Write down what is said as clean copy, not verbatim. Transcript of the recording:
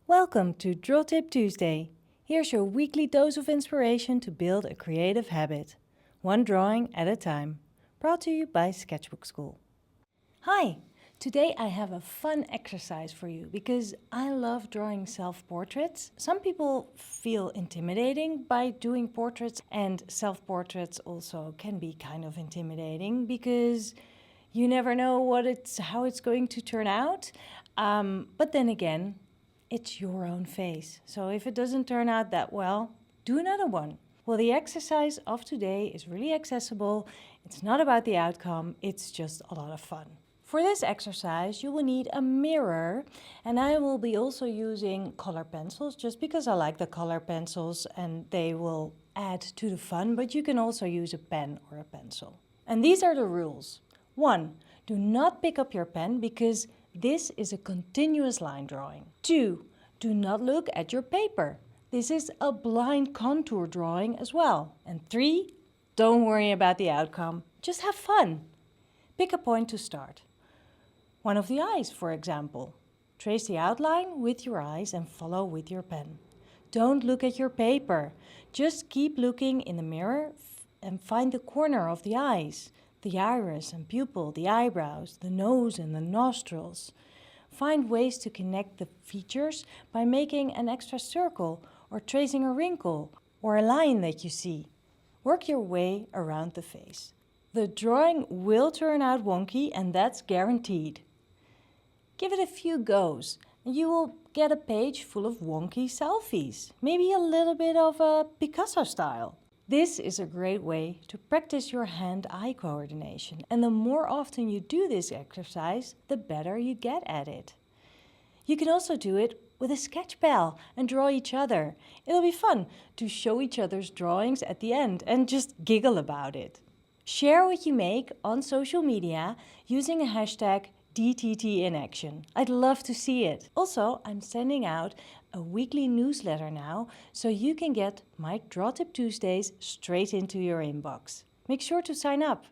Welcome to Draw Tip Tuesday. Here's your weekly dose of inspiration to build a creative habit. One drawing at a time. Brought to you by Sketchbook School. Hi! Today I have a fun exercise for you because I love drawing self-portraits. Some people feel intimidating by doing portraits, and self-portraits also can be kind of intimidating because you never know how it's going to turn out. But then again, it's your own face. So if it doesn't turn out that well, do another one. Well, the exercise of today is really accessible. It's not about the outcome, it's just a lot of fun. For this exercise, you will need a mirror, and I will be also using color pencils just because I like the color pencils and they will add to the fun, but you can also use a pen or a pencil. And these are the rules. 1. Do not pick up your pen because this is a continuous line drawing. 2. Do not look at your paper. This is a blind contour drawing as well. And 3. Don't worry about the outcome. Just have fun. Pick a point to start. One of the eyes, for example. Trace the outline with your eyes and follow with your pen. Don't look at your paper. Just keep looking in the mirror and find the corner of the eyes. The iris and pupil, the eyebrows, the nose and the nostrils. Find ways to connect the features by making an extra circle or tracing a wrinkle or a line that you see. Work your way around the face. The drawing will turn out wonky, and that's guaranteed. Give it a few goes and you will get a page full of wonky selfies, maybe a little bit of a Picasso style. This is a great way to practice your hand-eye coordination, and the more often you do this exercise, the better you get at it. You can also do it with a sketch pal and draw each other. It'll be fun to show each other's drawings at the end and just giggle about it. Share what you make on social media using a hashtag #DTTInAction. I'd love to see it. Also, I'm sending out a weekly newsletter now, so you can get my Draw Tip Tuesdays straight into your inbox. Make sure to sign up.